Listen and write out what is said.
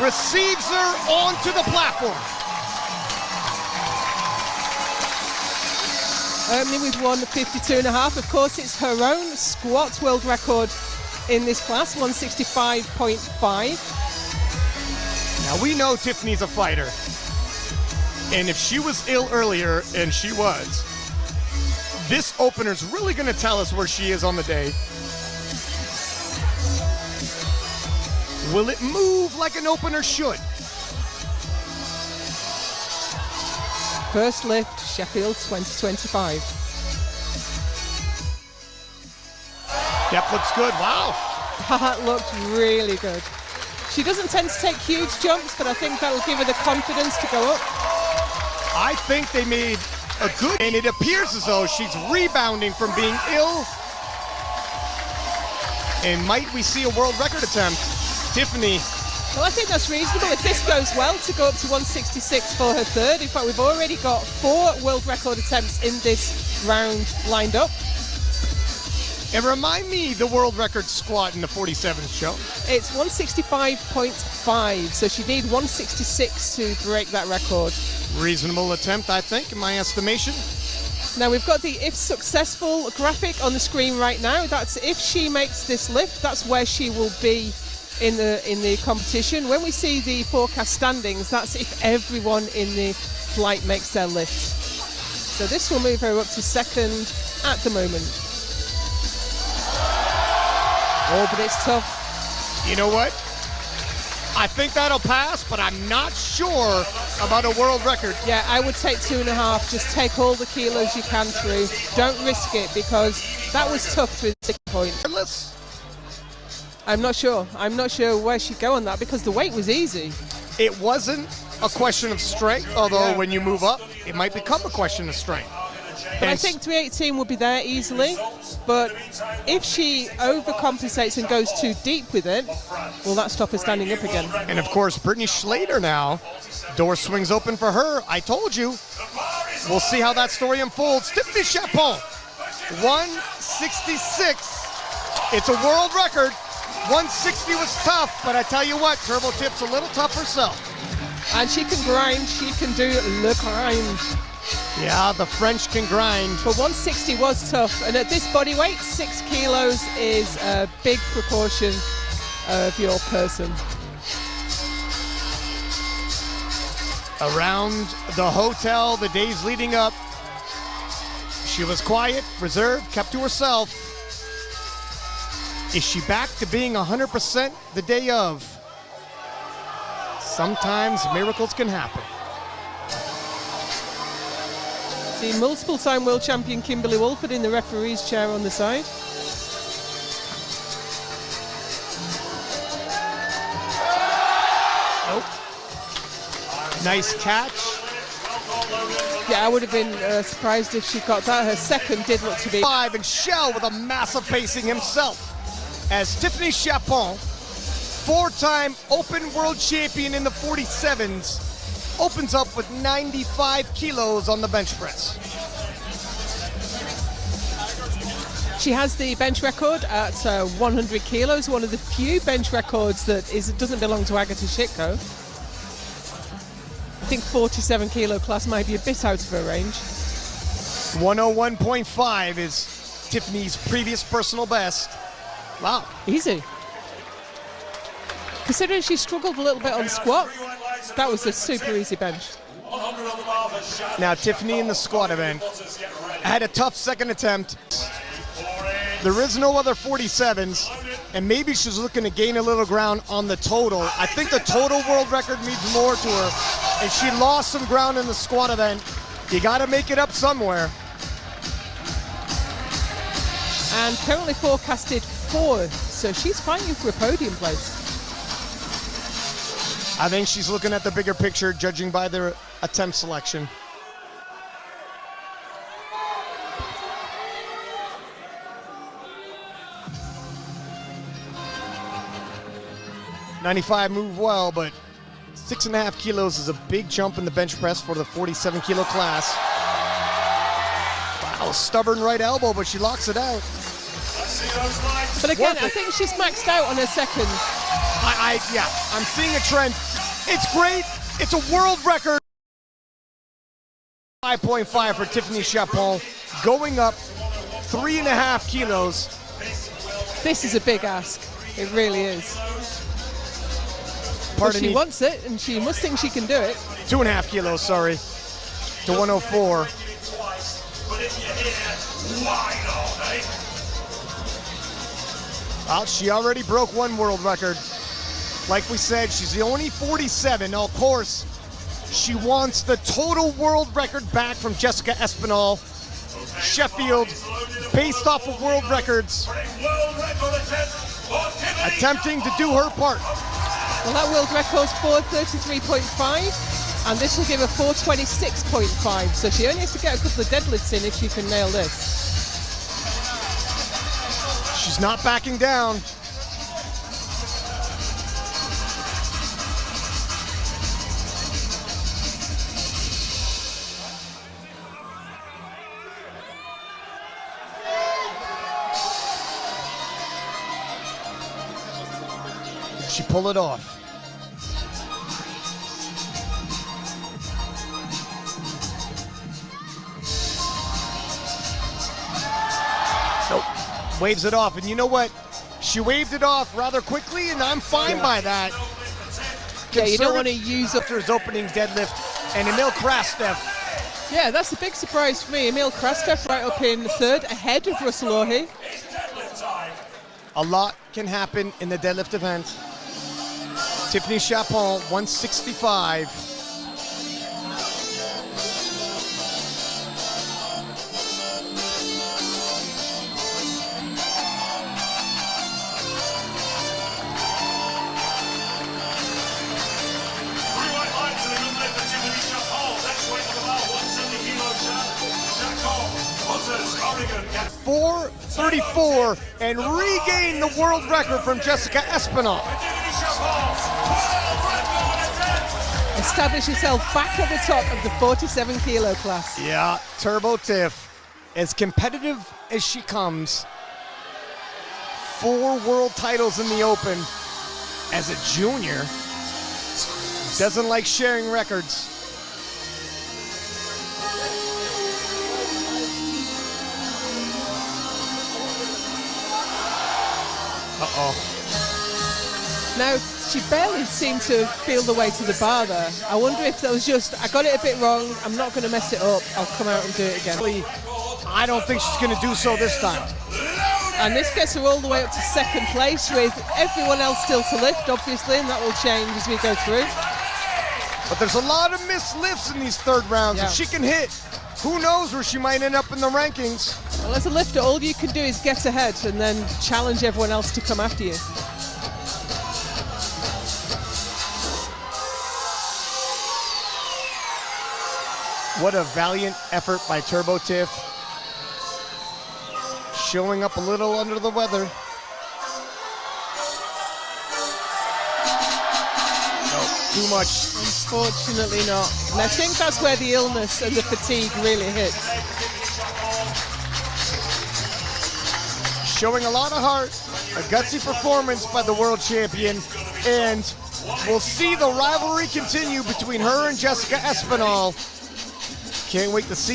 receives her onto the platform. Opening with 152.5. Of course, it's her own squat world record in this class, 165.5. Now we know Tiffany's a fighter. And if she was ill earlier, and she was, this opener's really gonna tell us where she is on the day. Will it move like an opener should? First lift, Sheffield 2025. Depth looks good, wow. That looked really good. She doesn't tend to take huge jumps, but I think that will give her the confidence to go up. I think they made a good, and it appears as though she's rebounding from being ill. And might we see a world record attempt? Tiffany. Well, I think that's reasonable if this goes well to go up to 166 for her third. In fact, we've already got 4 world record attempts in this round lined up. And remind me the world record squat in the 47 show. It's 165.5, so she'd need 166 to break that record. Reasonable attempt, I think, in my estimation. Now we've got the if successful graphic on the screen right now. That's if she makes this lift, that's where she will be in the competition. When we see the forecast standings, that's if everyone in the flight makes their lift. So this will move her up to second at the moment. Oh, but it's tough. You know what? I think that'll pass, but I'm not sure about a world record. Yeah, I would take 2.5. Just take all the kilos you can through. Don't risk it, because that was tough through the 6 point. I'm not sure. I'm not sure where she'd go on that, because the weight was easy. It wasn't a question of strength, although when you move up, it might become a question of strength. But I think 318 will be there easily. But if she overcompensates and goes too deep with it, will that stop her standing up again? And of course, Brittany Schlater now, door swings open for her. I told you. We'll see how that story unfolds. Tiffany Chapon, 166. It's a world record. 160 was tough, but I tell you what, Turbo Tiff's a little tough herself. And she can grind. She can do le grind. Yeah, the French can grind. But 160 was tough, and at this body weight, 6 kilos is a big proportion of your person. Around the hotel, the days leading up, she was quiet, reserved, kept to herself. Is she back to being 100% the day of? Sometimes miracles can happen. The multiple-time world champion Kimberly Wolford in the referee's chair on the side. Nope. Nice catch. Yeah, I would have been surprised if she got that. Her second did look to be 5, and Shell with a massive pacing himself. As Tiffany Chapon, 4-time open world champion in the 47s, opens up with 95 kilos on the bench press. She has the bench record at 100 kilos, one of the few bench records that doesn't belong to Agatha Shitko. I think 47 kilo class might be a bit out of her range. 101.5 is Tiffany's previous personal best. Wow. Easy. Considering she struggled a little bit on squat, that was a super easy bench. Now Tiffany in the squat event had a tough second attempt. There is no other 47s, and maybe she's looking to gain a little ground on the total. I think the total world record means more to her, and she lost some ground in the squat event. You got to make it up somewhere. And currently forecasted 4, so she's fighting for a podium place. I think she's looking at the bigger picture, judging by their attempt selection. $95 move well, but 6.5 kilos is a big jump in the bench press for the 47 kilo class. Wow, stubborn right elbow, but she locks it out. But again, I think she's maxed out on her second. Yeah, I'm seeing a trend. It's great. It's a world record. 5.5 for Tiffany Chapon, going up 3.5 kilos. This is a big ask. It really is. Pardon She me. wants it, and she must think she can do it. 2.5 kilos, sorry, to 104. Well, she already broke one world record. Like we said, she's the only 47. Now, of course, she wants the total world record back from Jessica Espinal, Sheffield, based off of world records, attempting to do her part. Well, that world record's 433.5, and this will give her 426.5. So she only has to get a couple of deadlifts in if she can nail this. She's not backing down. Did she pull it off? Nope. Waves it off, and you know what? She waved it off rather quickly, and I'm fine by that. Yeah, you don't want to use up. His opening deadlift, and Emil Krastev. Yeah, that's a big surprise for me. Emil Krastev right up in third, ahead of Russell Orhe. A lot can happen in the deadlift event. Tiffany Chapon, 165. .434 and regain the world record from Jessica Espinal. Establish yourself back at the top of the 47 kilo class. Yeah, Turbo Tiff, as competitive as she comes. 4 world titles in the open as a junior. Doesn't like sharing records. Uh-oh. Now, she barely seemed to feel the way to the bar there. I wonder if that was just, I got it a bit wrong, I'm not going to mess it up, I'll come out and do it again. I don't think she's going to do so this time. And this gets her all the way up to second place with everyone else still to lift, obviously, and that will change as we go through. But there's a lot of missed lifts in these third rounds. Yeah. If she can hit, who knows where she might end up in the rankings. Well, as a lifter, all you can do is get ahead and then challenge everyone else to come after you. What a valiant effort by Turbo Tiff. Showing up a little under the weather. No, too much. Unfortunately not. And I think that's where the illness and the fatigue really hits. Showing a lot of heart, a gutsy performance by the world champion, and we'll see the rivalry continue between her and Jessica Espinal. Can't wait to see.